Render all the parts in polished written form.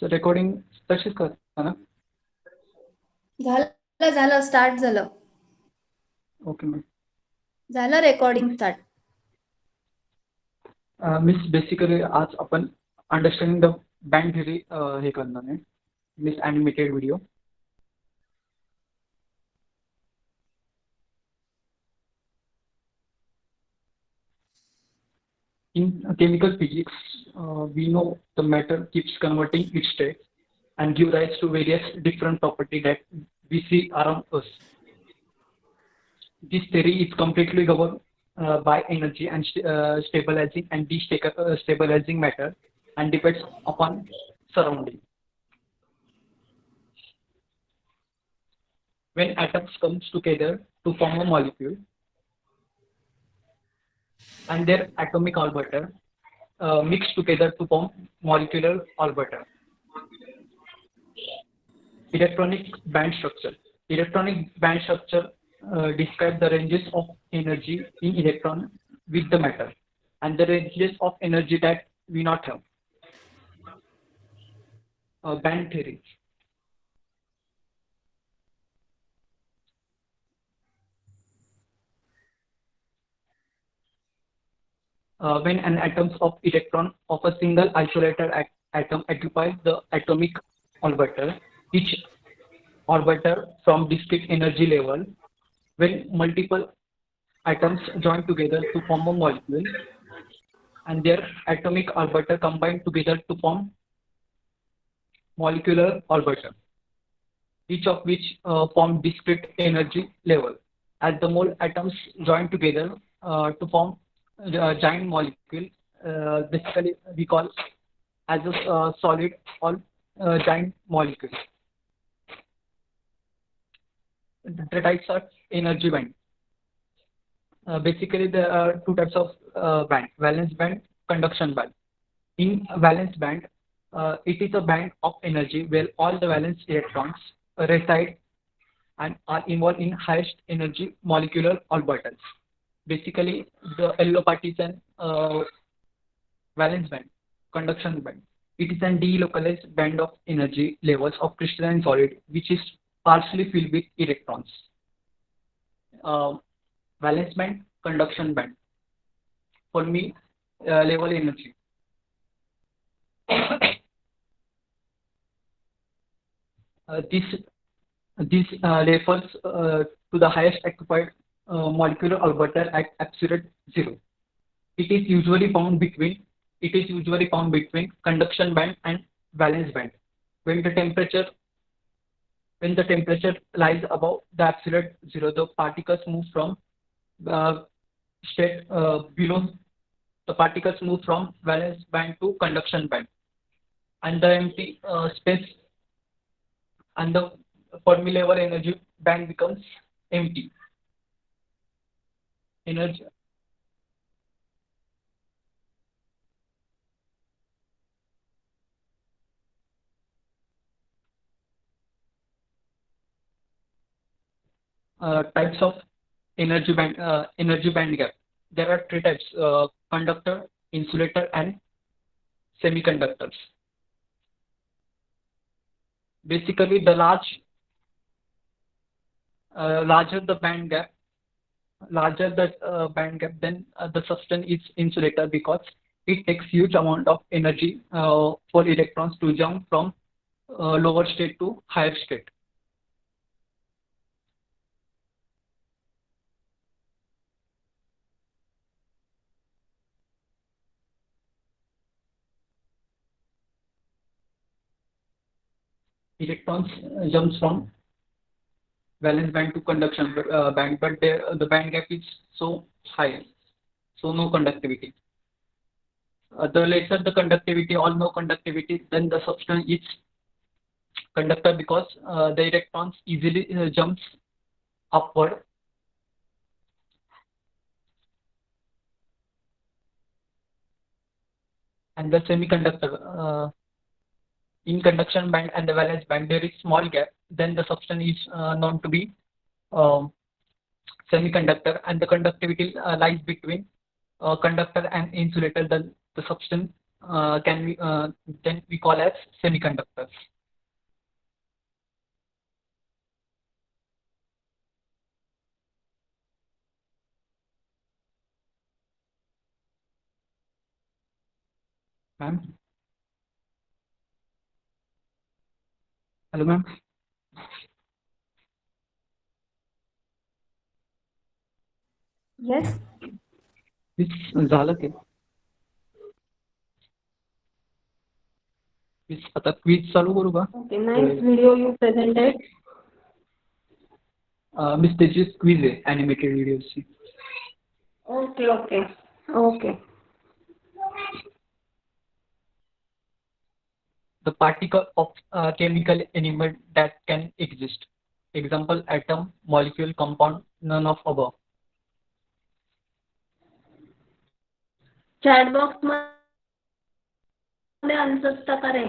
Recording तशीच करता ना? झालं स्टार्ट झालं. Okay ma'am. झालं रेकॉर्डिंग स्टार्ट. मिस बेसिकली आज आपण अंडरस्टँडिंग द बँड थिअरी हे करणार आहे miss animated video. In chemical physics, we know the matter keeps converting its state and give rise to various different properties that we see around us. This theory is completely governed by energy and stabilizing and destabilizing matter and depends upon surrounding. When atoms comes together to form a molecule and their atomic orbital mix together to form molecular orbital. Electronic band structure. Electronic band structure describe the ranges of energy in electron with the matter and the ranges of energy that we not have. Band theory. When an atoms of electron of a single isolated atom occupies the atomic orbital, each orbital from discrete energy level, when multiple atoms join together to form a molecule and their atomic orbital combine together to form molecular orbital, each of which form discrete energy level. As the mole atoms join together to form a giant molecule, basically we call as a solid or giant molecule. The types are energy band. Basically, there are two types of band: valence band, conduction band. In valence band, it is a band of energy where all the valence electrons reside and are involved in highest energy molecular orbitals. Basically, the yellow part is an valence band, conduction band. It is a delocalized band of energy levels of crystalline solid, which is partially filled with electrons. Uh, Valence band, conduction band. For me, level energy. This refers to the highest occupied molecular orbital at absolute zero. It is usually found between conduction band and valence band. When the temperature lies above the absolute zero, the particles move from uh, state below. The particles move from valence band to conduction band, and the empty space and the Fermi level energy band becomes empty. Energy types of energy band gap. There are three types: conductor, insulator, and semiconductors. Basically, the larger the band gap, then the substance is insulator because it takes huge amount of energy for electrons to jump from lower state to higher state. Electrons jumps from valence band to conduction band, but the band gap is so high, so no conductivity. The lesser the conductivity or no conductivity, then the substance is conductor because the electrons easily jumps upward. And the semiconductor in conduction band and the valence band, there is small gap. Then the substance is known to be um, semiconductor, and the conductivity lies between conductor and insulator. Then the substance can we then we call as semiconductors. Ma'am, hello ma'am. Yes. Please झालं की please आता quiz चालू करू का? Okay, nice video you presented. Miss त्याची quiz आहे animated व्हिडिओची. Okay, okay, okay. The particle of chemical element that can exist. Example: atom, molecule, compound, none of above. Chat box मध्ये answers टाका रे.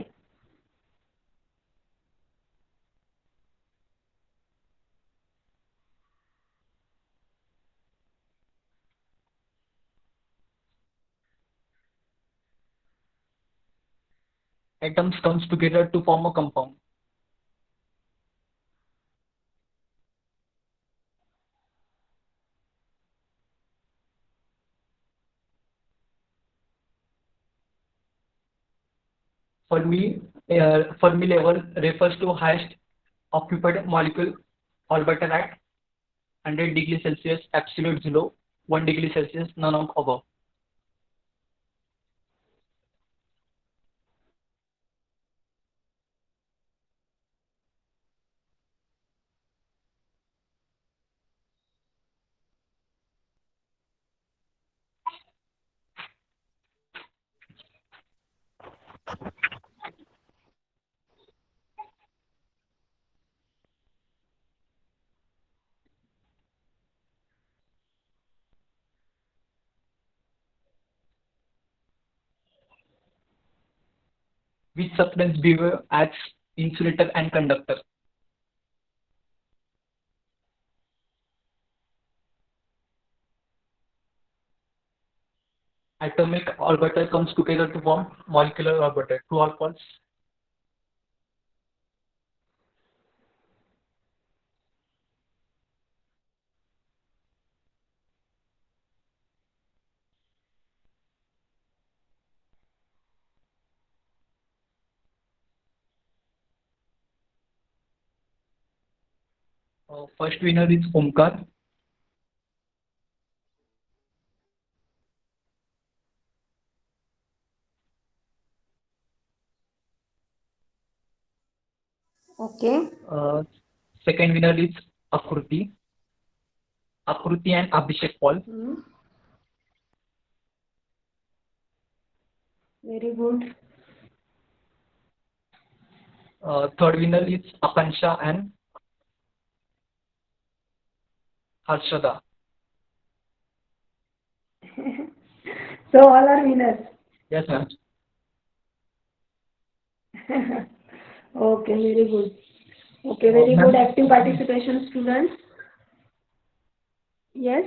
Atoms comes together to form a compound. Fermi level refers to highest occupied molecule orbital at 100 degrees Celsius, absolute zero, 1 degree Celsius, none of above. Which substance behave as insulator and conductor? Atomic orbital comes together to form molecular orbital. True or false? First winner is Omkar. Okay. Second winner is Akruti. Akruti and Abhishek Paul. Very good. Third winner is Akansha and Harshada. So all are winners. Yes, ma'am. Okay, very good. Okay, very good Ma'am, active participation, students. Yes.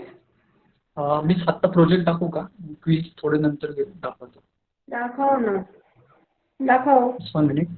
मीच आत्ता project दाखवू का? Quiz थोडे नंतर दाखवतो. दाखव ना. दाखव. Just 1 minute.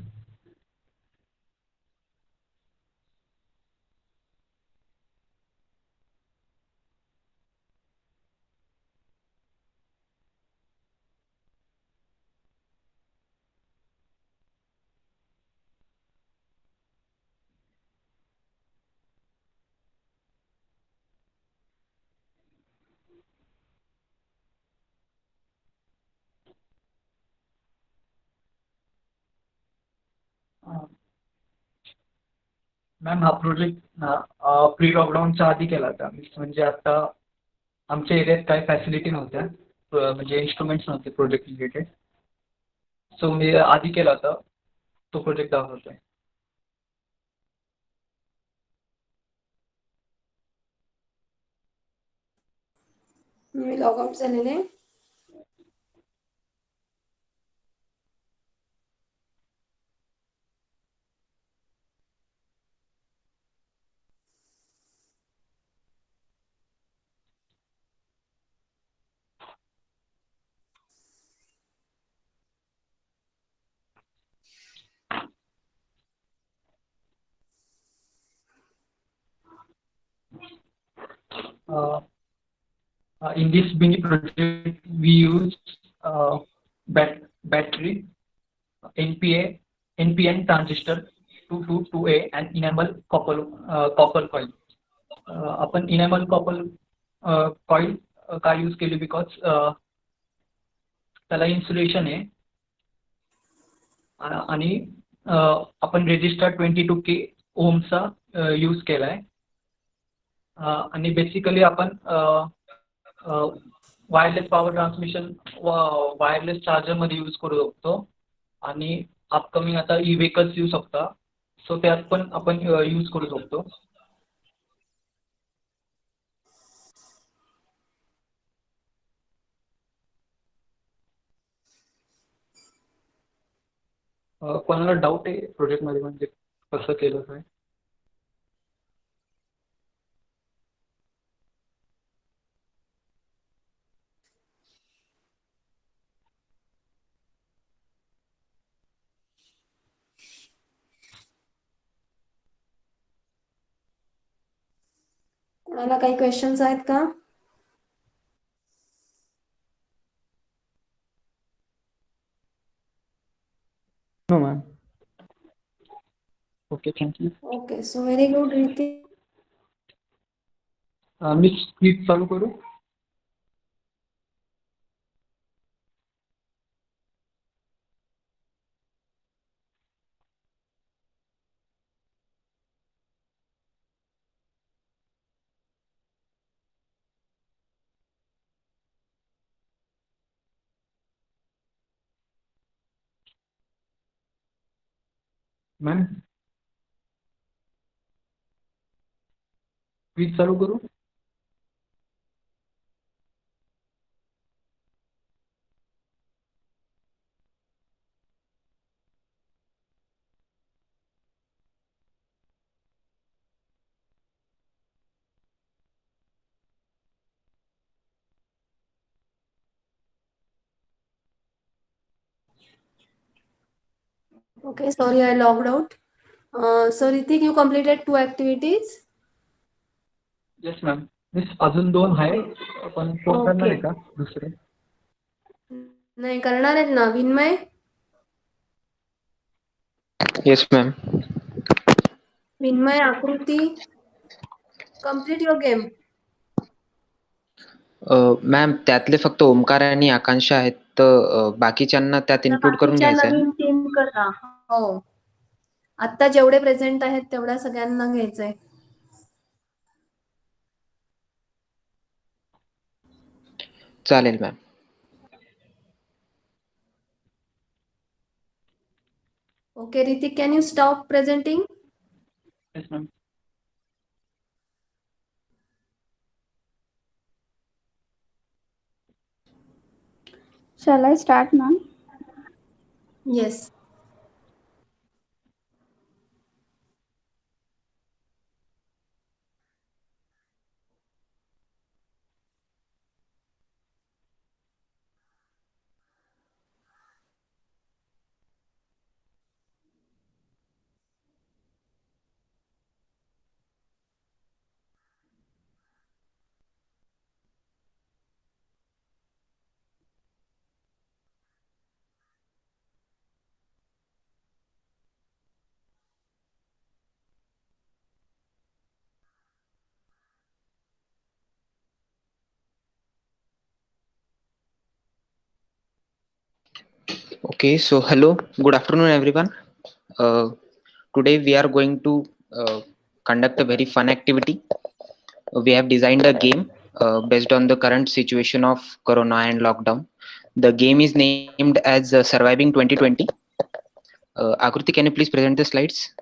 मॅम हा प्रोजेक्ट ना प्री लॉकडाऊनच्या आधी केला होता. म्हणजे आता आमच्या एरियात काही फॅसिलिटी नव्हत्या. म्हणजे इन्स्ट्रुमेंट्स नव्हते प्रोजेक्ट रिलेटेड. सो मी आधी केला होता. तो प्रोजेक्ट दाखवतोय. मी लॉग आउट झालेले. Uh, in this mini project, we use battery, NPA, NPN transistor 222A and enamel copper coil. आपण enamel copper coil का यूज केली बिकॉज त्याला इन्सुलेशन आहे आणि आपण रेजिस्टर 22K ओमचा यूज केलाय आणि बेसिकली आपण वायरलेस पॉवर ट्रान्समिशन वायरलेस चार्जरमध्ये यूज करू शकतो आणि अपकमिंग आता ई व्हेकल्स येऊ शकता सो त्यात पण आपण यूज करू शकतो. कोणाला डाऊट आहे प्रोजेक्टमध्ये म्हणजे कसं केलं काय? कोणाला काही क्वेश्चन्स आहेत का? No ma'am. Okay thank you. Okay so very good Riti. मी स्पीच चालू करू. मॅम स्पीच चालू करू. Okay, sorry, I logged out. So Ritik, you completed 2 activities. Yes ma'am. Miss अजून 2 आहे पण फोन करणार आहे Okay. का दुसरे? नाही करणार आहेत ना विन्मय? Yes, ma'am. विन्मय, आकृती, complete your game. मॅम त्यातले फक्त ओमकार आणि आकांक्षा आहेत तर बाकीच्यांना त्यात त्या इन्क्लूड करून बाकीच्या घ्यायचं आहे ना? नवीन टीम करा. हो. आता जेवढे प्रेझेंट आहेत तेवढ्या सगळ्यांना घ्यायचंय. चालेल ma'am. Okay, Ritik, can you stop presenting? Yes ma'am. Shall I start, ma'am? Yes. Okay, so hello, good afternoon, everyone. Uh, Today we are going to conduct a very fun activity. We have designed a game based on the current situation of Corona and lockdown. The game is named as Surviving 2020. Akruti, can you please present the slides?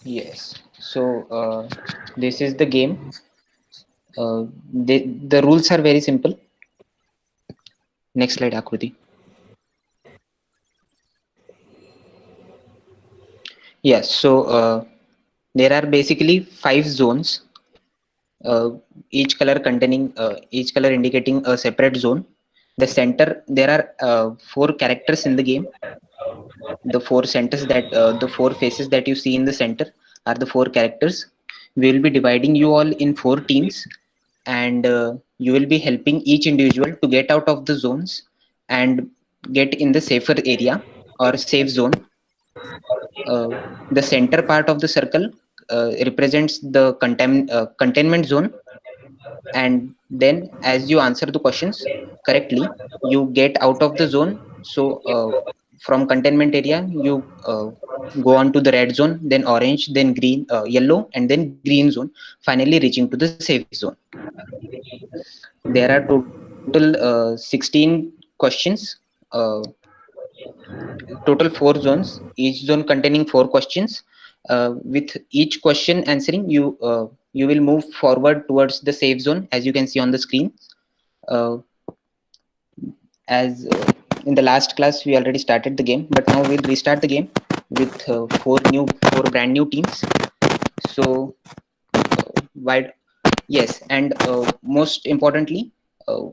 Yes. So this is the game. The rules are very simple. Next slide, Akruti. Yes, so there are basically 5 zones, uh, each color indicating a separate zone. The center, there are 4 characters in the game. The 4 faces that you see in the center are the 4 characters. We will be dividing you all in 4 teams, and you will be helping each individual to get out of the zones and get in the safer area or safe zone. uh, the center part of the circle represents the containment zone, and then as you answer the questions correctly, you get out of the zone. So from containment area, you go on to the red zone, then orange, then green, yellow, and then green zone, finally reaching to the safe zone. There are total 16 questions, uh, total 4 zones, each zone containing 4 questions. With each question answering, you will move forward towards the safe zone, as you can see on the screen. uh, as in the last class we already started the game, but now we'll restart the game with 4 brand new teams. So why, yes, and most importantly, uh,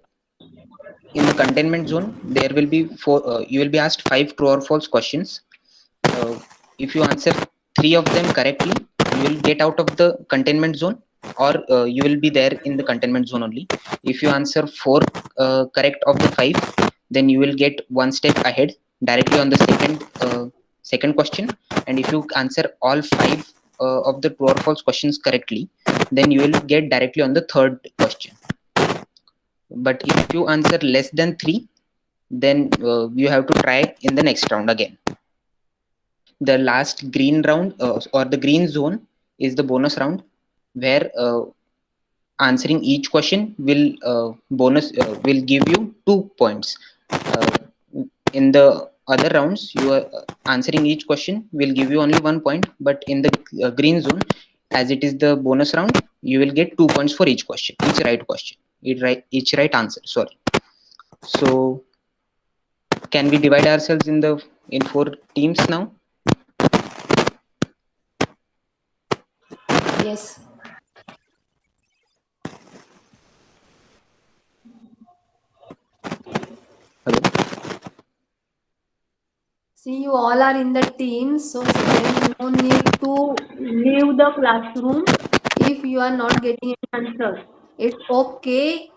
in the containment zone there will be 4, you will be asked 5 true or false questions. uh, if you answer 3 of them correctly, you will get out of the containment zone, or you will be there in the containment zone only. If you answer 4 correct of the 5, then you will get one step ahead directly on the second question. And if you answer all 5 of the true or false questions correctly, then you will get directly on the third question. But if you answer less than 3, then you have to try in the next round again. The last green round, or the green zone, is the bonus round, where answering each question will give you 2 points. In the other rounds, you are answering each question will give you only 1 point, but in the green zone, as it is the bonus round, you will get 2 points for each question, each right answer, sorry. So can we divide ourselves in 4 teams now? Yes. Hello? See, you all are in the team, so there is no need to leave the classroom if you are not getting an answer. It's okay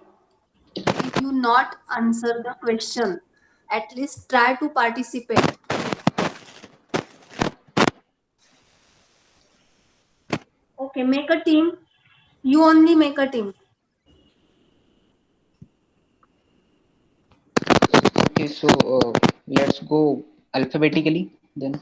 if you not answer the question. At least try to participate. Okay, make a team. You only make a team. Okay, so let's go alphabetically then.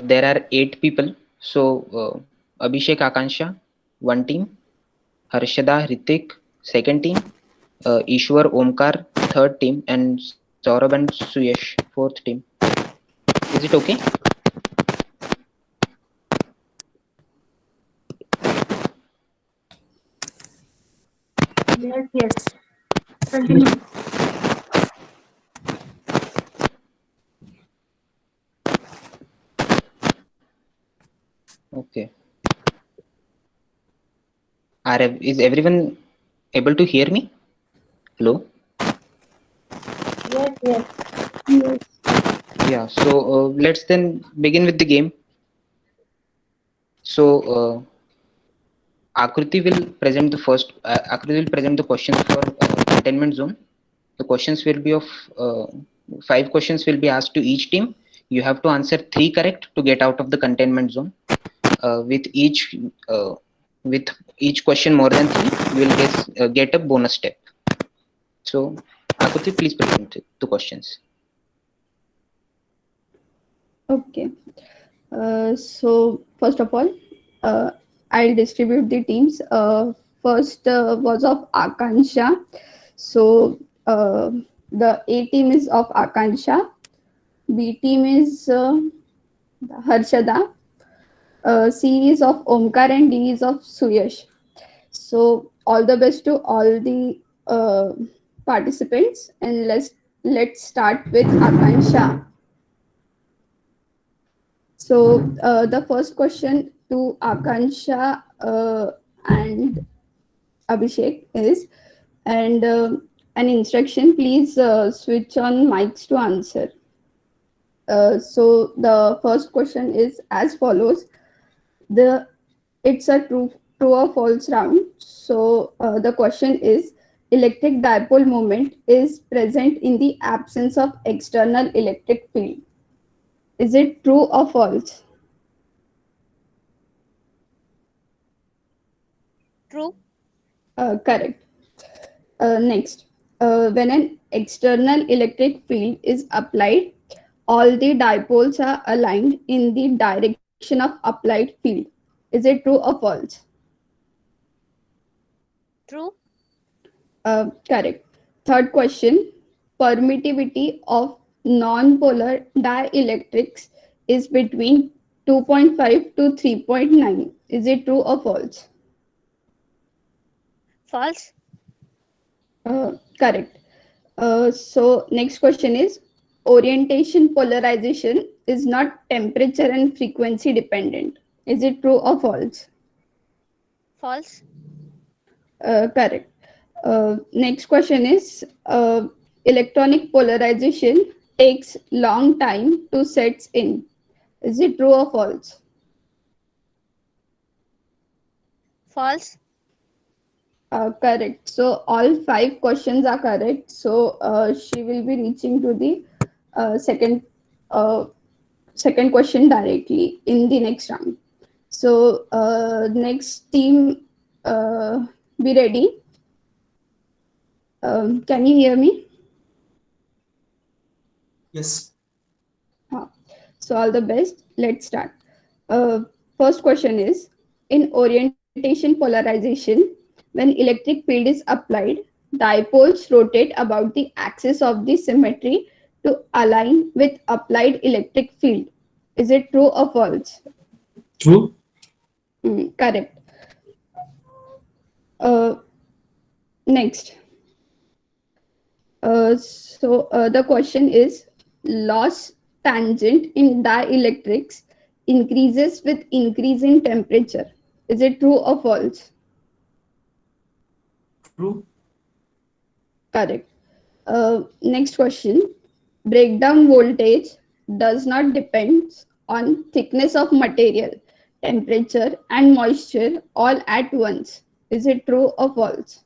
There are 8 people. So Abhishek, Akansha, 1 team. Harshada, Ritik, 2nd team. Ishwar, Omkar, 3rd team. And Saurabh and Suyesh, 4th team. Is it okay? Yes, yes. Continue. Okay. Is everyone able to hear me? Hello? Yes, yes. Yes. Yeah, so let's then begin with the game. So Akriti will present the questions for containment zone. The questions will be of 5 questions will be asked to each team. You have to answer 3 correct to get out of the containment zone. With uh, each question more than 3, you will get a bonus step. So Akriti, please present the questions. Okay. So first of all, I'll distribute the teams. First was of Akansha. So the A team is of Akansha. B team is Harshada. C is of Omkar and D is of Suyash. So all the best to all the participants, and let's start with Akansha. So the first question to Akansha and Abhishek is, and an instruction, please switch on mics to answer. So the first question is as follows. The It's a true or false round. So the question is, electric dipole moment is present in the absence of external electric field. Is it true or false? True. Correct. Next, when an external electric field is applied, all the dipoles are aligned in the direction of applied field. Is it true or false? True. Correct. Third question, permittivity of non-polar dielectrics is between 2.5 to 3.9. Is it true or false? False. Correct. So next question is, orientation polarization is not temperature and frequency dependent. Is it true or false? False. Correct. Next question is, electronic polarization takes long time to set in. Is it true or false? False. Correct. So all five questions are correct. So she will be reaching to the uh, second uh, second question directly in the next round. So next team, be ready. Can you hear me? Yes. Huh. So all the best. Let's start. Uh, First question is, in orientation polarization, when electric field is applied, dipoles rotate about the axis of the symmetry to align with applied electric field. Is it true or false? True. Correct. Uh, Next. The question is, loss tangent in dielectrics increases with increase in temperature. Is it true or false? True. Correct. Next question. Breakdown voltage does not depend on thickness of material, temperature, and moisture all at once. Is it true or false?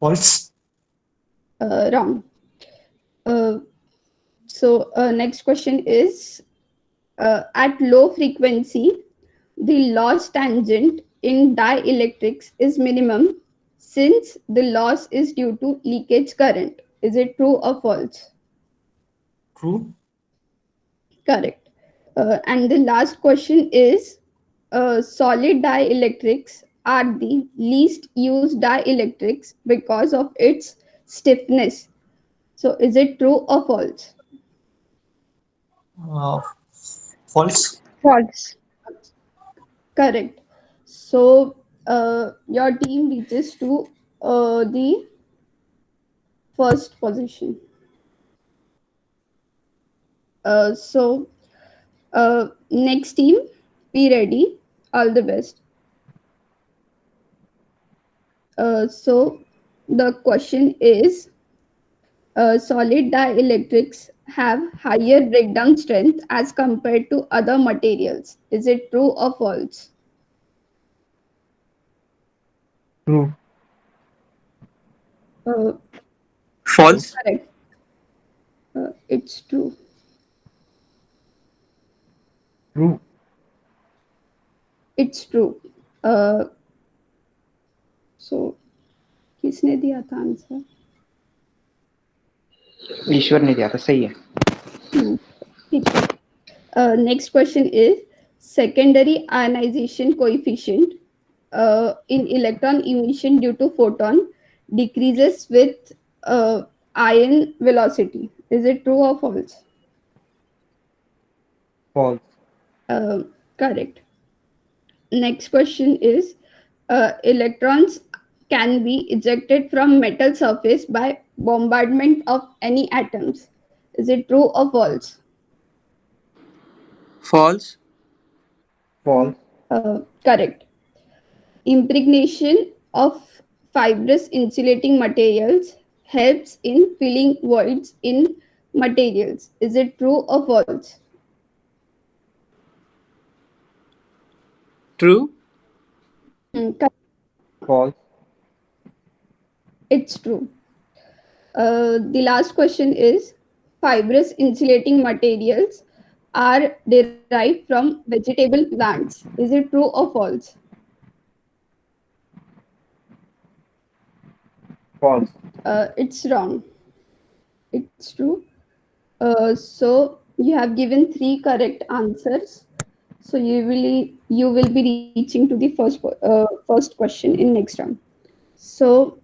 False. Wrong. Uh, Next question is, at low frequency, the loss tangent in dielectrics is minimum since the loss is due to leakage current. Is it true or false? True. Correct. And the last question is, solid dielectrics are the least used dielectrics because of its stiffness. So is it true or false? Uh, False. False. Correct. So your team reaches to the first position. So next team, be ready. All the best. So the question is, solid dielectrics have higher breakdown strength as compared to other materials. Is it true or false? True. Uh, False. Correct. It's true. True. It's true. Uh, so किसने दिया था answer? ईश्वर ने दिया था, सही है. ठीक है. Next question is, secondary ionization coefficient in electron emission due to photon decreases with ion velocity. Is it true or false? False. Correct. Next question is electrons can be ejected from metal surface by bombardment of any atoms. Is it true or false? False. False. Correct. Impregnation of fibrous insulating materials helps in filling voids in materials. Is it true or false? True. Correct. False. It's true. The last question is fibrous insulating materials are derived from vegetable plants. Is it true or false? False. It's wrong. It's true. So you have given three correct answers. So you will be reaching to the first question in next round. So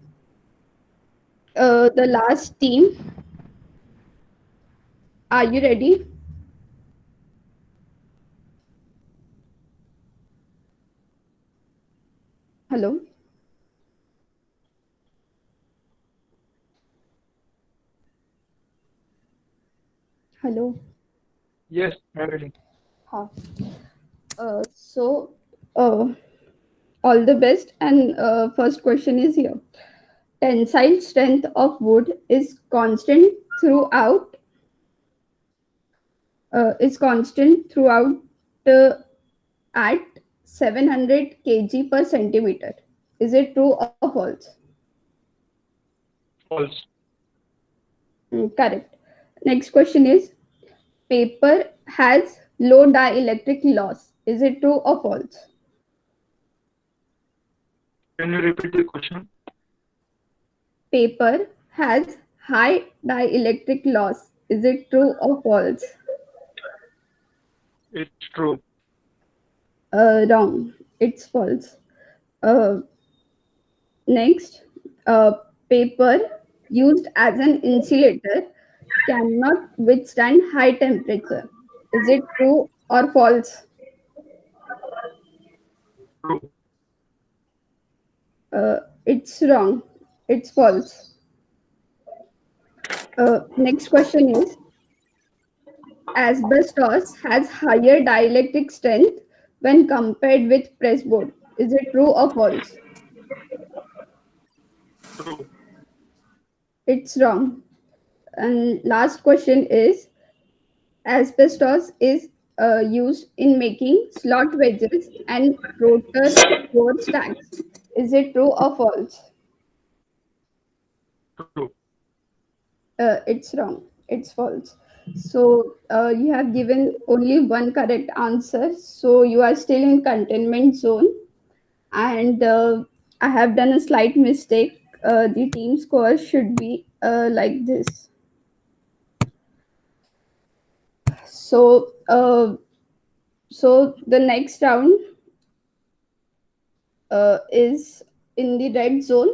the last team, are you ready? Hello, hello. Yes, I'm ready. Huh. So uh, all the best. And first question is here. Tensile strength of wood is constant throughout uh, at 700 kg per centimeter. Is it true or false? False. Correct. Next question is paper has low dielectric loss. Is it true or false? Can you repeat the question? Paper has high dielectric loss. Is it true or false? It's true. Wrong. It's false. Uh, Next, uh, paper used as an insulator cannot withstand high temperature. Is it true or false? True. It's wrong. It's false. Next question is asbestos has higher dielectric strength when compared with pressboard. Is it true or false? True. It's wrong. And last question is asbestos is used in making slot wedges and rotor door stacks. Is it true or false? True. It's wrong. It's false. So you have given only one correct answer. So you are still in containment zone. And I have done a slight mistake. The team score should be like this. So the next round is in the red zone.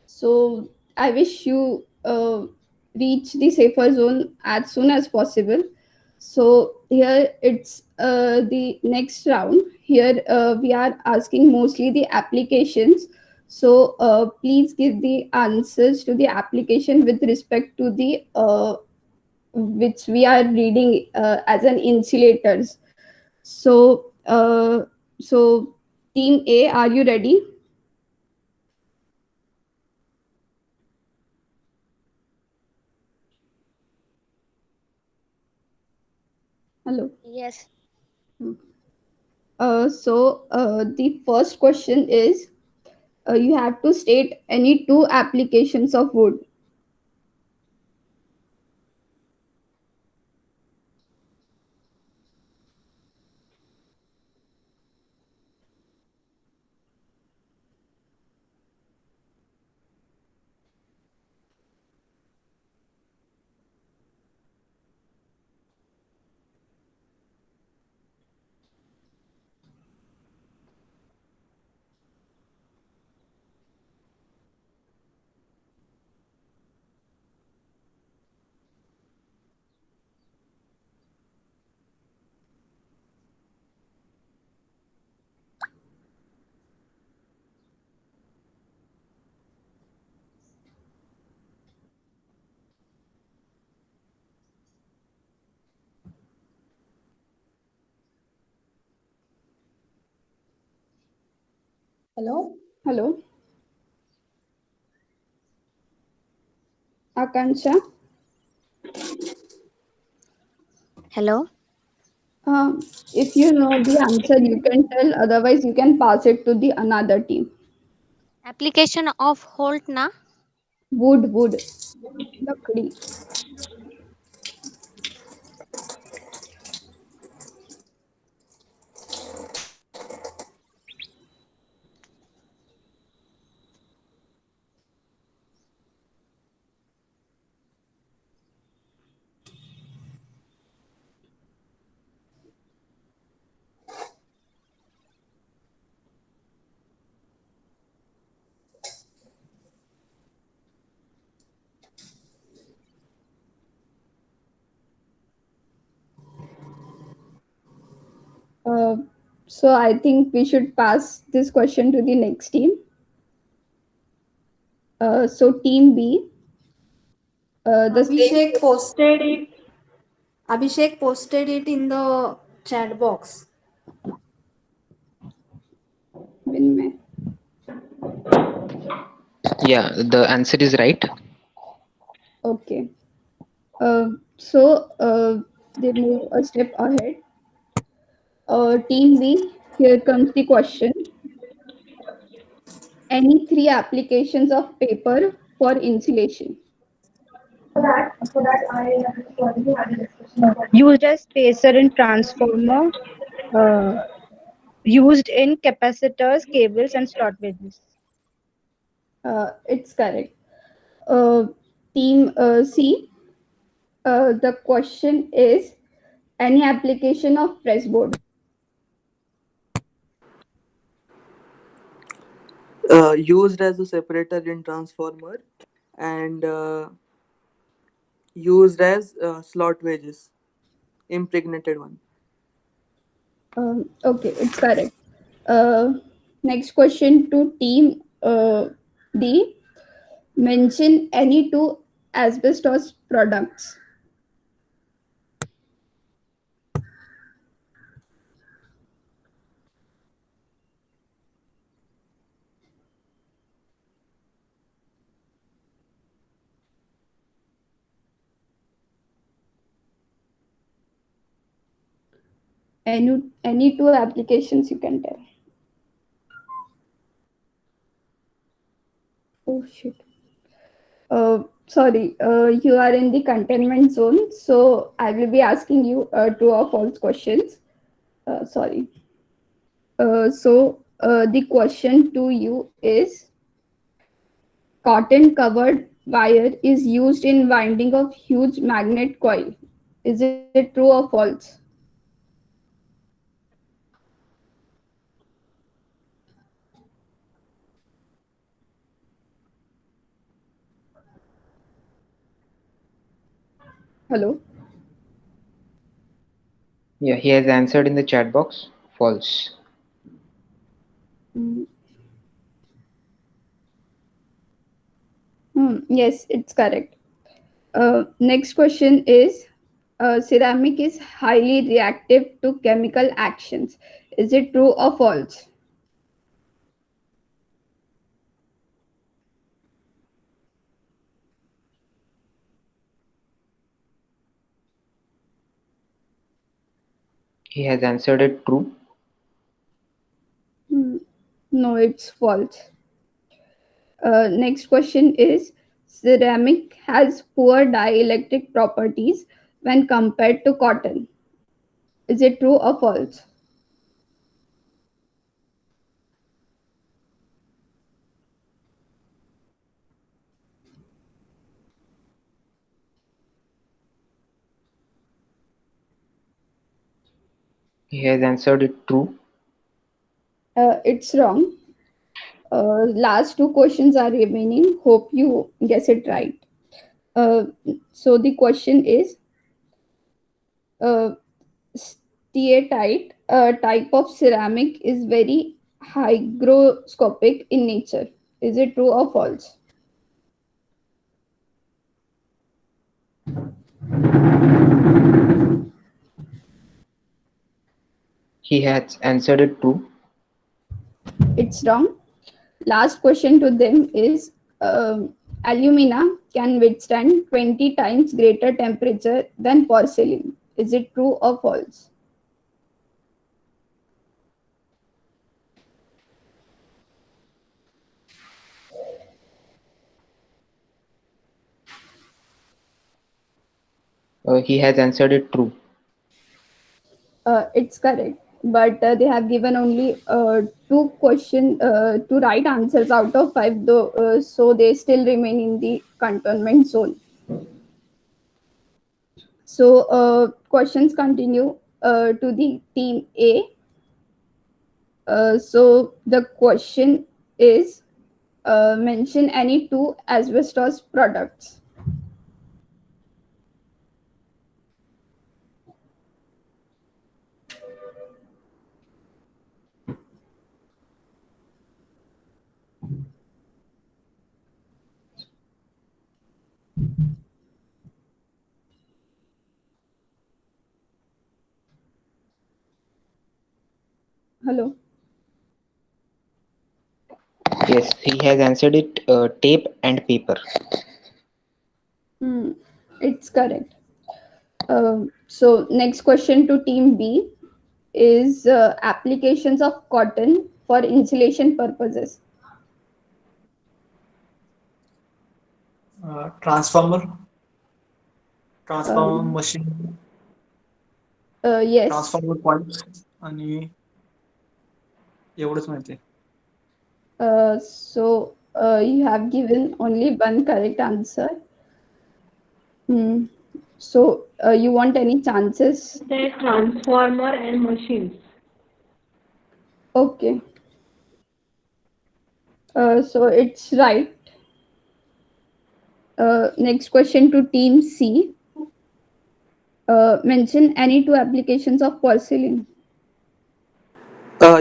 So I wish you reach the safer zone as soon as possible. So here it's the next round. Here we are asking mostly the applications. So please give the answers to the application with respect to the which we are reading as an insulators. So so team A, are you ready? Hello. Yes. The first question is you have to state any two applications of wood. Hello? Hello, Akansha. Hello. If you know the answer, you can tell. Otherwise, you can pass it to the another team. Application of Holt na? Wood, lakdi. Uh, so I think we should pass this question to the next team. So team B, the same. Abhishek posted it. Abhishek posted it in the chat box. Vinay. Yeah, the answer is right. Okay. So they move a step ahead. Team B, here comes the question. Any three applications of paper for insulation? Used as spacer in transformer, uh, used in capacitors, cables, and slot wedges. It's correct. Team C, the question is any application of pressboard. Used as a separator in transformer and used as slot wedges, impregnated one. Okay, it's correct. Uh, Next question to team D. Mention any two asbestos products. Any two applications you can tell. Oh shit. Sorry, you are in the containment zone, so I will be asking you true or false questions. Sorry. The question to you is cotton covered wire is used in winding of huge magnet coil. Is it true or false? Hello? Yeah, he has answered in the chat box. False. Mm, yes, it's correct. Next question is ceramic is highly reactive to chemical actions. Is it true or false? He has answered it true. Hmm, no, it's false. Next question is ceramic has poor dielectric properties when compared to cotton. Is it true or false? He has answered it true. It's wrong. Last two questions are remaining. Hope you guess it right. Uh, so the question is uh, steatite, a type of ceramic, is very hygroscopic in nature. Is it true or false? He has answered it true. It's wrong. last question to them is alumina can withstand 20 times greater temperature than porcelain. Is it true or false? He has answered it true. It's correct, but they have given only two right answers out of five, though, so they still remain in the cantonment zone. So questions continue to the team A. So the question is mention any two asbestos products. Hello. Yes, he has answered it tape and paper. Hmm, it's correct. So next question to team B is applications of cotton for insulation purposes. Transformer, Uh, transformer machine, yes. Transformer point आणि एवढंच माहिती आहे. So you have given only one correct answer. Hmm. So you want any chances? The transformer and machines. Okay. So it's right. Next question to team C. Mention any two applications of porcelain.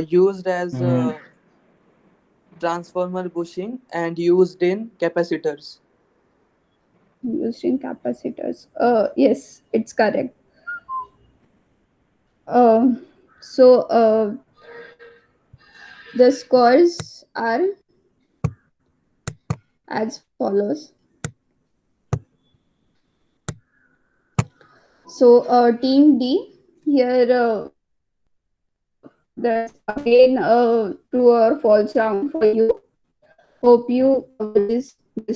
Used as Mm, transformer bushing and used in capacitors. Used in capacitors. Yes, it's correct. Uh, so the scores are as follows. So team D here that's again a true or false round for you. Hope you cover this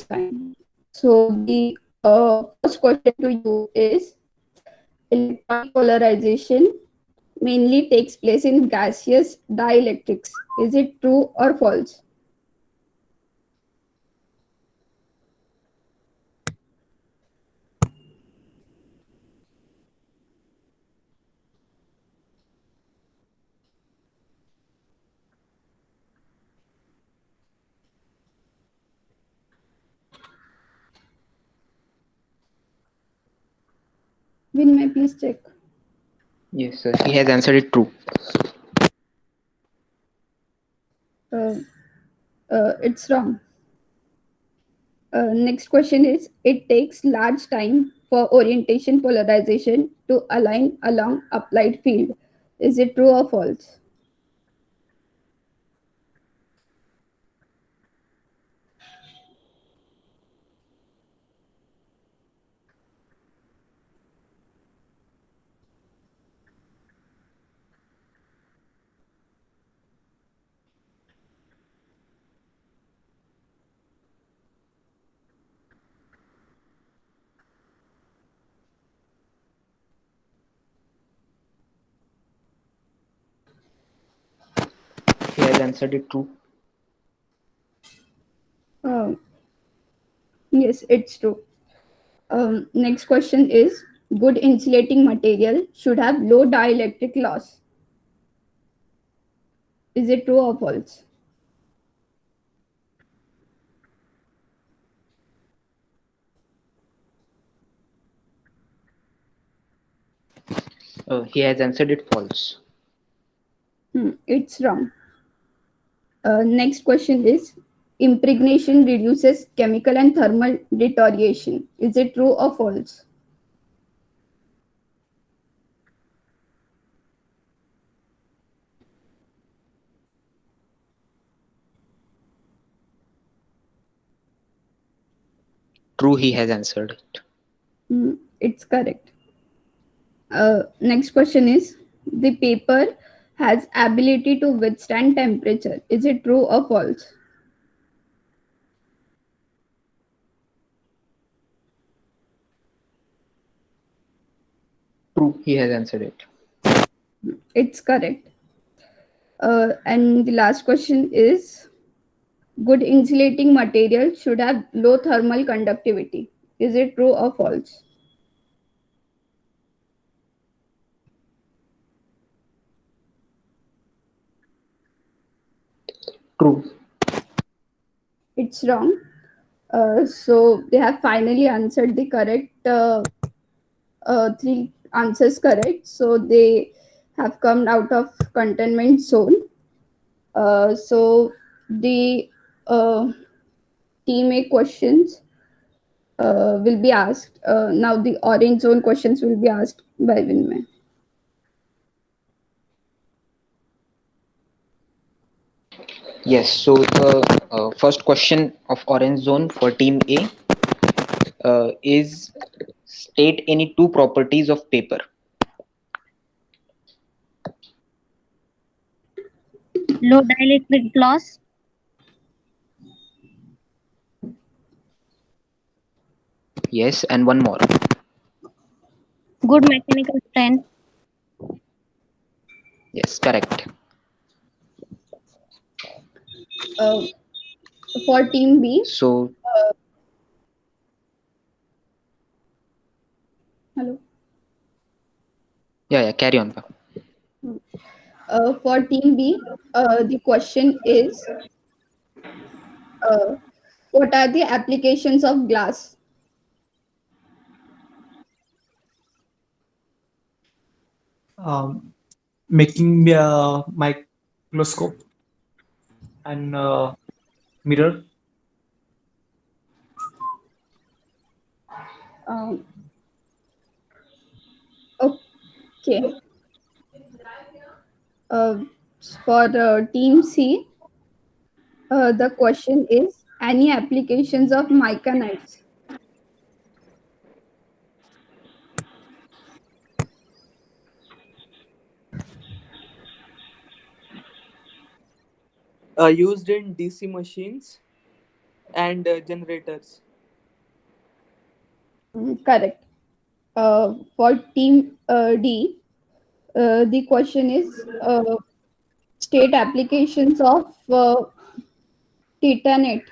time. So the first question to you is electronic polarization mainly takes place in gaseous dielectrics. Is it true or false? Vinay, please check. Yes, he has answered it true. Uh, it's wrong. Next question is it takes large time for orientation polarization to align along applied field. Is it true or false? He has answered it true. Uh, yes, it's true. Next question is good insulating material should have low dielectric loss. Is it true or false? He has answered it false. It's wrong. Next question is impregnation reduces chemical and thermal deterioration. Is it true or false? True, he has answered it. It's correct. Next question is, the paper has ability to withstand temperature. Is it true or false? True, he has answered it. It's correct. And the last question is, good insulating material should have low thermal conductivity. Is it true or false? True. It's wrong. So they have finally answered the correct three answers correct. So they have come out of containment zone. So the team A questions will be asked. Now the orange zone questions will be asked by Vinmay. Yes, so the first question of orange zone for team A is state any two properties of paper. Low dielectric loss, Yes, and one more. good mechanical strength, Yes, correct. Uh, for team B, So, hello. yeah, carry on. For team B, the question is, uh, what are the applications of glass? Making microscope and mirror. Um, okay. Uh, for team C, the question is, any applications of mica knives? Used in DC machines and generators. Correct. For team D, the question is, state applications of titanate.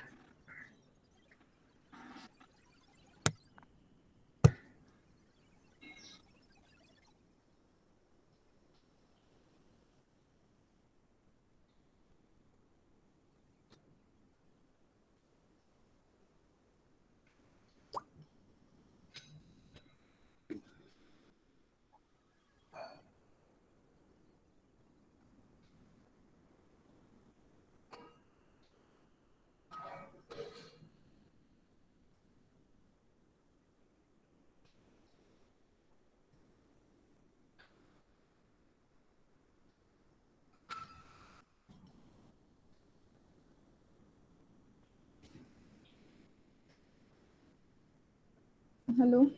Hello.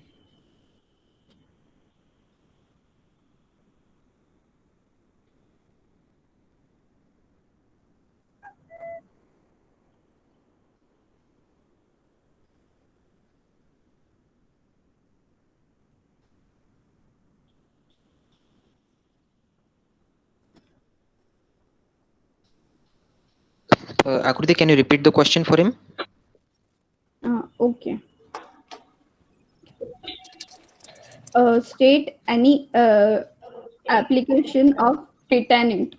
Akruti, can you repeat the question for him? Okay. State any application of titanate.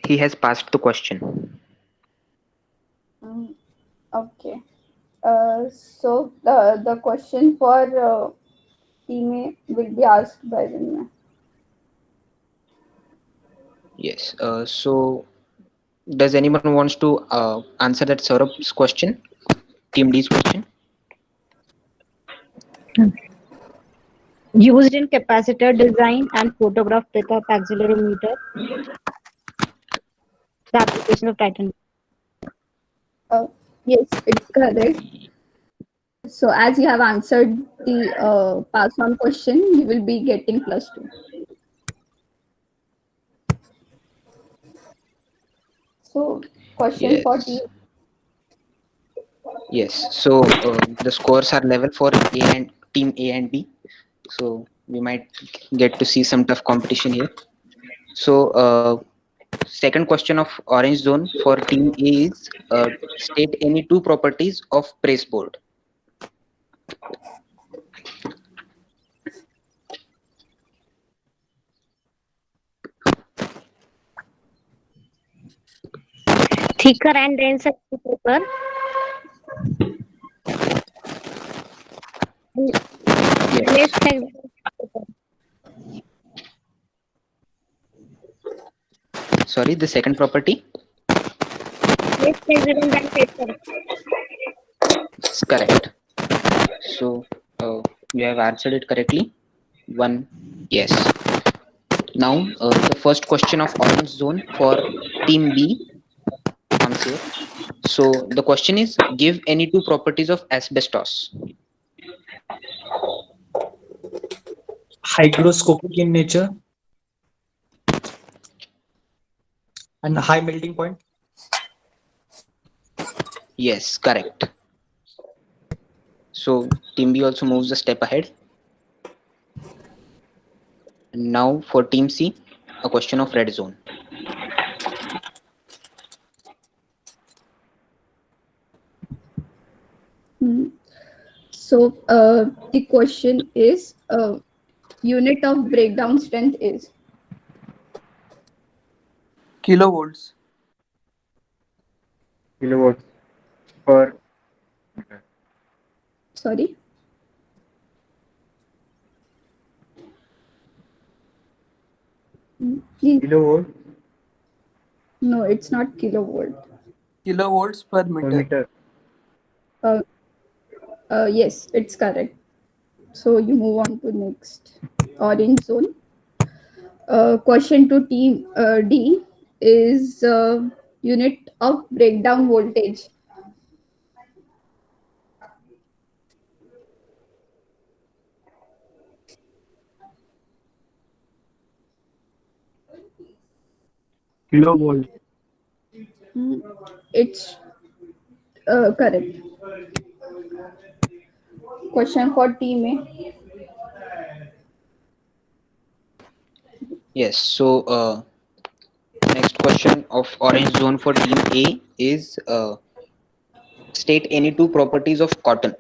He has passed the question. Okay. So the question for team A will be asked by Vinay. Yes. So does anyone wants to answer that Saurabh's question? Team D's question? Used in capacitor design and photograph pickup accelerometer. The application of Titan. Uh, yes, it's correct. So as you have answered the pass on question, you will be getting +2. So question for team. Yes. Yes. So the scores are level for A and team A and B. So we might get to see some tough competition here. So second question of orange zone for team A is state any two properties of press board. Thicker and denser paper. Less Yes. flexible. Sorry, the second property. Less flexible than paper. It's correct. So you have answered it correctly. One. Yes. Now the first question of orange zone for team B comes here. So the question is give any two properties of asbestos. Hygroscopic in nature and high melting point. Yes, correct. So team B also moves a step ahead. Now for team C, a question of red zone. Hmm. So the question is unit of breakdown strength is. Kilovolts. Kilowatts per meter. Sorry. Please. Kilovolt No, it's not kilovolt. Kilovolts per per meter. meter. Uh, yes, it's correct. So you move on to next orange zone. Question to team D is unit of breakdown voltage. Kilovolt. Hmm. It's correct. Question for team A. Yes. So next question of orange zone for team A is state any two properties of cotton.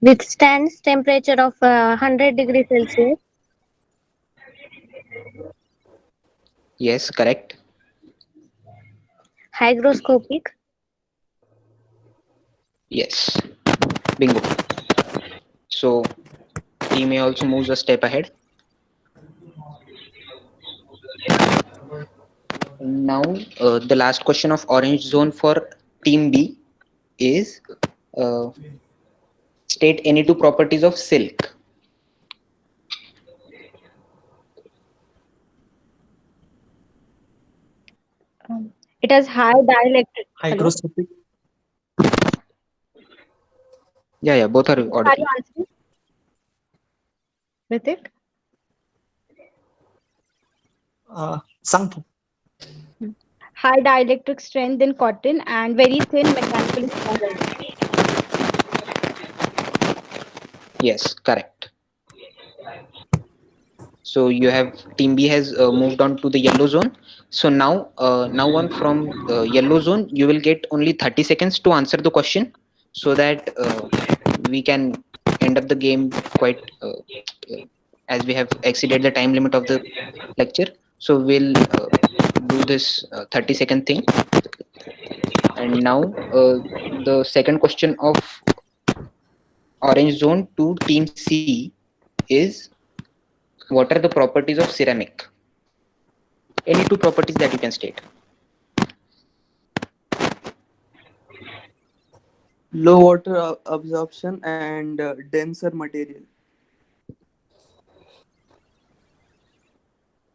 Withstands temperature of 100 degrees Celsius. Yes, correct. Hygroscopic. Yes, bingo. So team A also moves a step ahead. Now the last question of orange zone for team B is uh, state any two properties of silk. It has high dielectric. Hello. Hygroscopic. Yeah, both are Are audible. you answering, Ritik? Sang. High dielectric strength in cotton and very thin mechanically strong also. Yes, correct. So you have team B has moved on to the yellow zone. So now on from yellow zone, you will get only 30 seconds to answer the question, so that we can end up the game quite as we have exceeded the time limit of the lecture. So we'll do this 30-second thing. And now the second question of orange zone to team C is, what are the properties of ceramic? Any two properties that you can state. Low water absorption and denser material.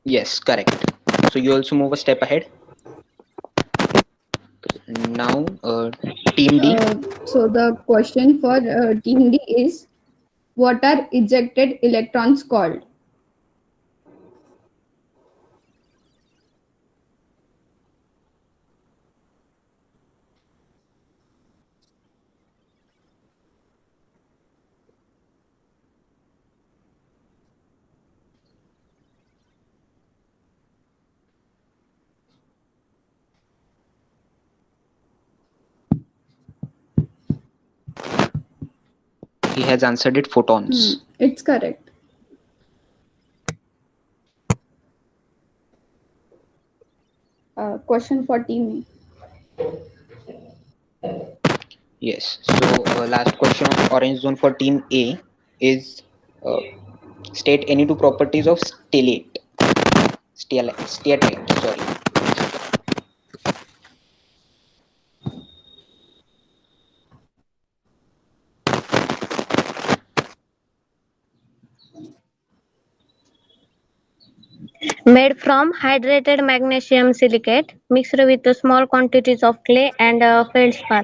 Yes, correct. So you also move a step ahead. Now, team D. So the question for team D is, what are ejected electrons called? He has answered it, photons. It's correct. Question for team Yes. So last question of orange zone for team A is, uh, state any two properties of stellate. Steatite. Sorry. Made from hydrated magnesium silicate mixed with small quantities of clay and feldspar.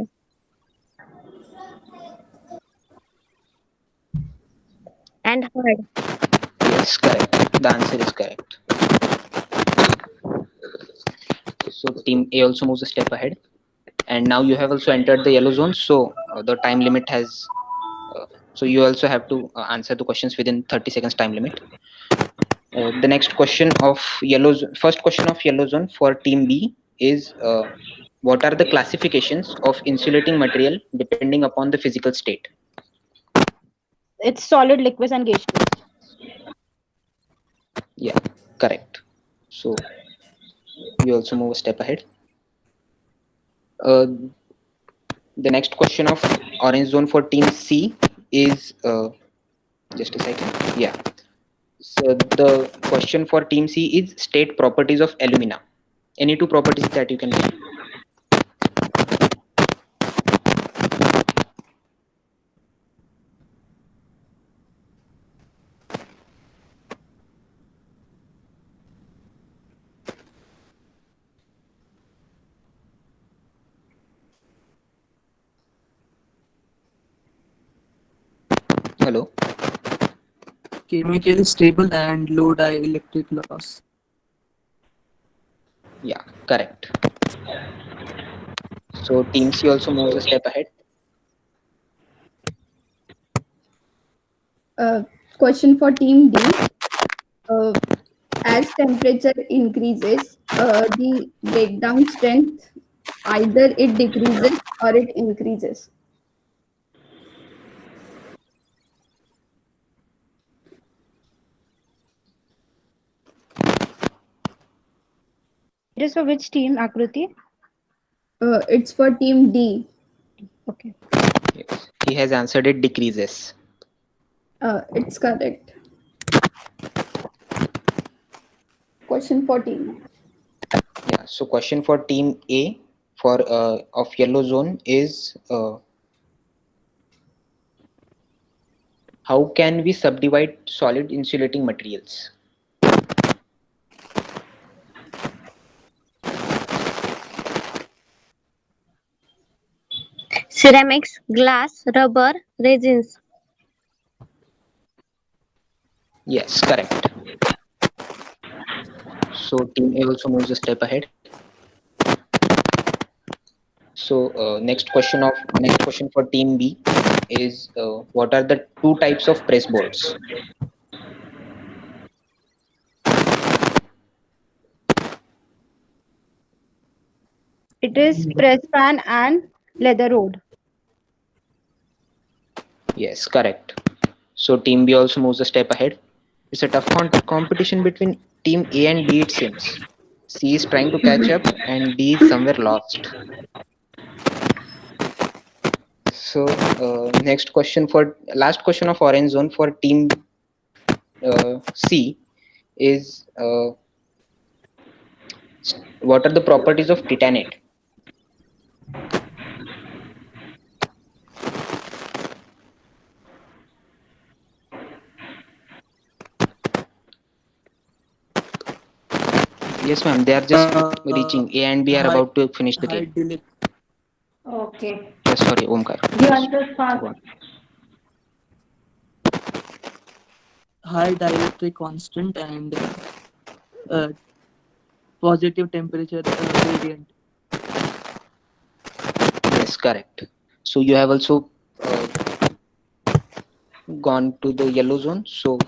And hard. Yes, correct. The answer is correct. So team A also moves a step ahead, and now you have also entered the yellow zone. So the time limit has. So you also have to answer the questions within 30 seconds time limit. The next question of first question of yellow zone for team B is, what are the classifications of insulating material depending upon the physical state? It's solid, liquids, and gaseous. Yeah, correct. So you also move a step ahead. Uh, the next question of orange zone for team C is, just a second. Yeah. So the question for team C is, state properties of alumina. Any two properties that you can give. Hello. Chemically stable and low dielectric loss. Yeah, correct. So team C also moves a step ahead. Question for team D. As temperature increases, the breakdown strength, either it decreases or it increases. It is for which team, Akriti? It's for team D. Okay. Yes. He has answered it, decreases. It's correct. Question 14. Yeah. So question for team A for of yellow zone is, how can we subdivide solid insulating materials? Ceramics, glass, rubber, resins. Yes, correct. So team A also moves a step ahead. So next question for team B is, what are the two types of press boards? It is press pan and leather rod. Yes, correct. So team B also moves a step ahead. It's a tough competition between team A and B, it seems. C is trying to catch up, and D is somewhere lost. So, next question for last question of orange zone for team C is what are the properties of titanate? Yes, ma'am. They are just reaching. A and B are High about to finish the high game. dile- Okay. Yes, sorry, Omkar. Give Yes, answers fast. go on. high dielectric constant and uh, positive temperature gradient. Yes, correct. So you have also uh, gone to the yellow zone. So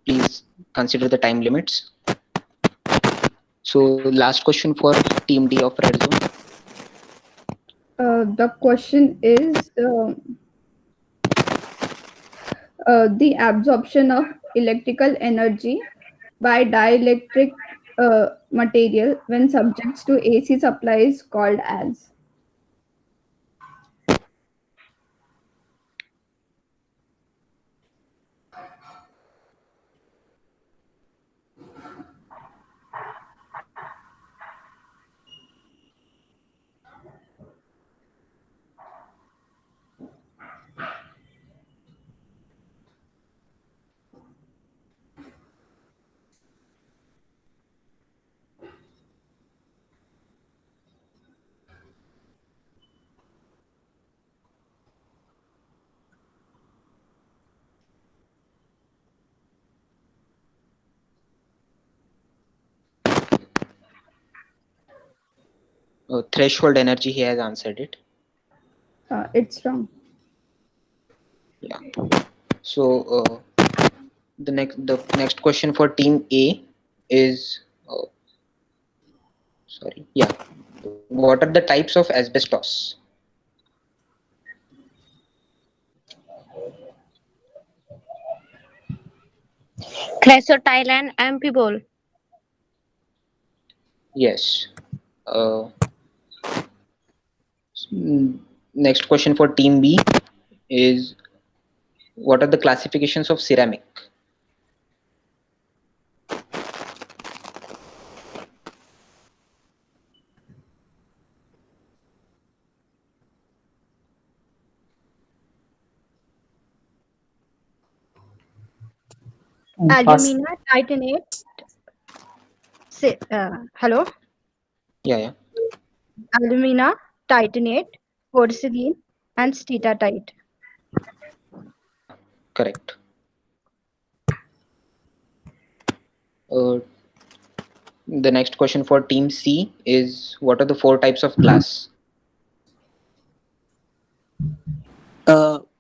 please consider the time limits. So last question for team D of red zone. The question is the absorption of electrical energy by dielectric material when subjects to AC supply is called as. Threshold energy. He has answered it. It's wrong. Yeah. So the next question for team A is sorry. Yeah. What are the types of asbestos? Chrysotile and amphibold. Yes. Uh, mm, Next question for team B is what are the classifications of ceramic? Pass. Alumina, titanate, hello, Yeah, yeah, alumina, titanate, porcelain, and steatite. yeah, correct. Uh, the next question for team C is what are the four types of glass?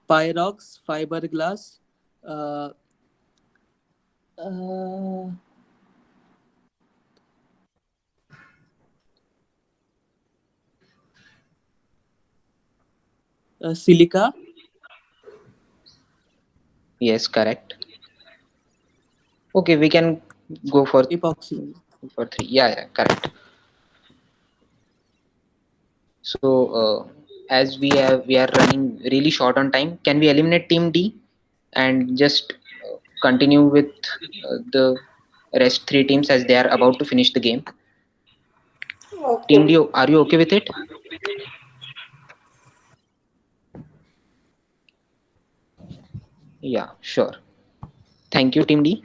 Pyrox, fiberglass, uh, uh, silica, Yes, correct. Okay, we can go epoxy. for three. Yeah, yeah, correct. So as we are running really short on time, can we eliminate team D and just continue with the rest three teams as they are about to finish the game? Team D, are you okay with it? Yeah, sure. Thank you, Team D.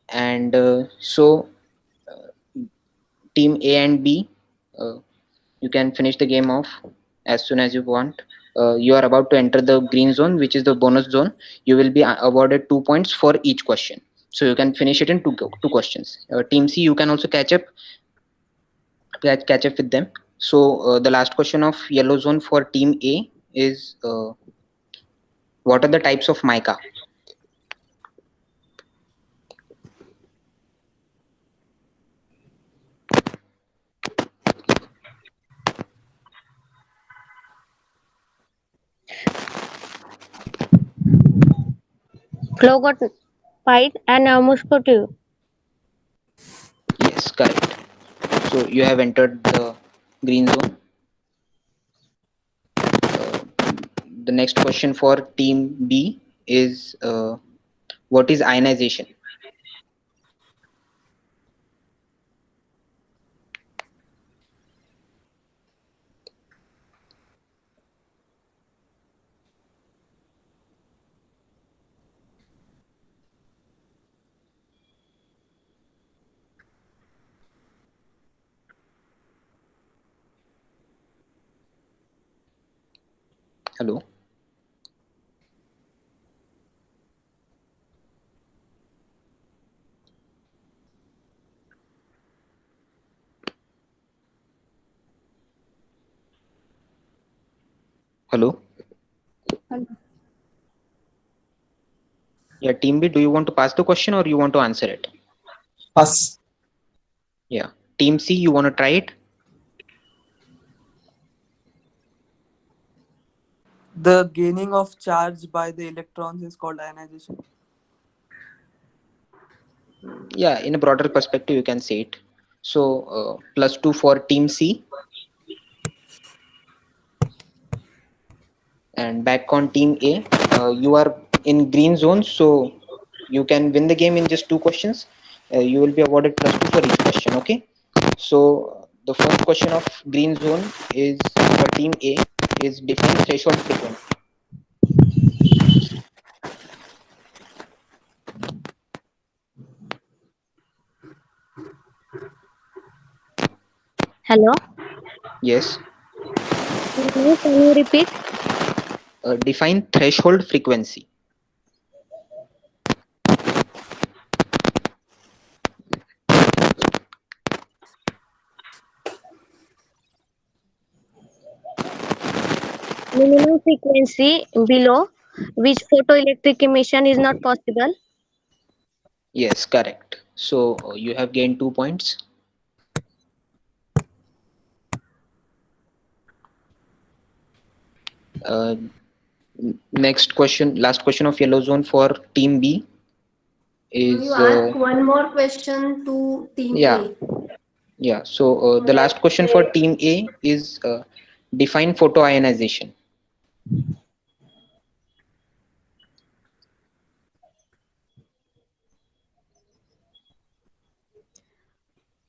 And so, Team A and B, uh, you can finish the game off as soon as you want. You are about to enter the green zone, which is the bonus zone. You will be awarded 2 points for each question. So you can finish it in two questions. Team C, you can also catch up with them. So the last question of yellow zone for Team A is what are the types of mica? Flogot Pite, and Muscotine. Yes, correct. So you have entered the green zone. The next question for team B is what is ionization? Hello. Hello. Yeah, team B, do you want to pass the question or you want to answer it? Pass. Yeah. Team C, you want to try it? The gaining of charge by the electrons is called ionization. Yeah, in a broader perspective, you can say it. So, +2 for team C. And back on team A, you are in green zone, so you can win the game in just two questions. You will be awarded +2 for each question. Okay. So the first question of green zone is for team A is define threshold frequency. Hello. Yes. Can you repeat? Define threshold frequency. Minimum frequency below which photoelectric emission is not possible. Yes, correct. So you have gained 2 points. Uh, Next question, last question of yellow zone for team B No, you is ask one more question to team yeah, A. yeah. So the last question for team A is define photoionization.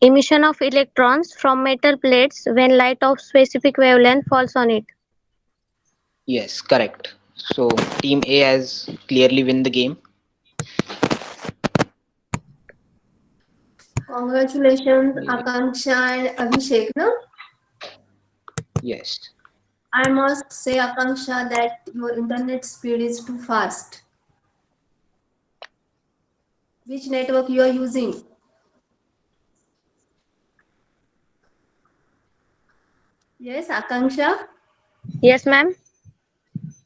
Emission of electrons from metal plates when light of specific wavelength falls on it. Yes, correct. So team A has clearly win the game. Congratulations, Yeah. Akanksha and Abhishek. No? Yes. I must say, Akanksha, that your internet speed is too fast. Which network you are using? Yes, Akanksha. Yes, ma'am.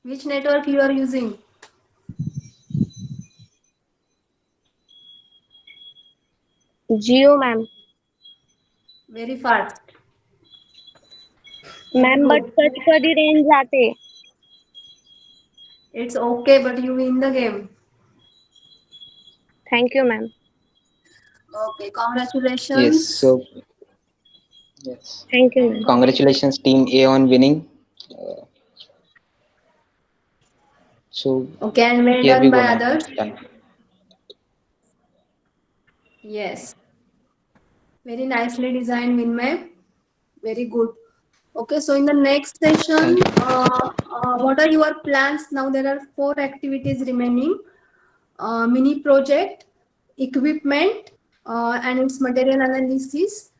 Which network you are using? Geo, ma'am. Very fast. Very ma'am but good. Cut कधी range जाते. It's okay, but you win the game. Thank you, ma'am. Okay, Yes. congratulations. So yes. Thank you, And ma'am. Congratulations, team A, on winning. Uh, so okay, and well here we done go by now. others. It's done. Yes, very nicely designed, Vinmay. Very good. Okay, so in the next session, Thank you. what are your plans? Now there are four activities remaining. Mini project, equipment, and its material analysis,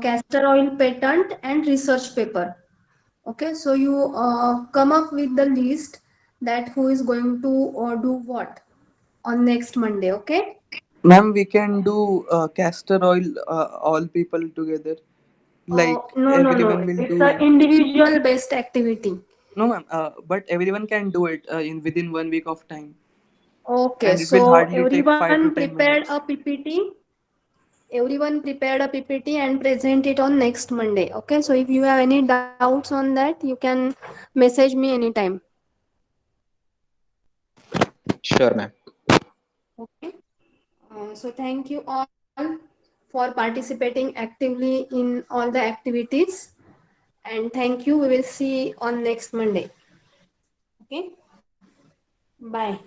castor oil patent, and research paper. Okay, so you come up with the list that who is going to do what on next Monday. Okay. Ma'am, we can do castor oil, all people together. Like No, no, everyone no. will It's an do. individual based activity. No, ma'am. But everyone can do it in within 1 week of time, Okay, and it will so hardly take 5 to 10 minutes. Everyone prepared a PPT and present it on next Monday. Okay, so if you have any doubts on that, you can message me anytime. Sure, ma'am. Okay. So thank you all for participating actively in all the activities. And thank you. We will see on next Monday. Okay. Bye.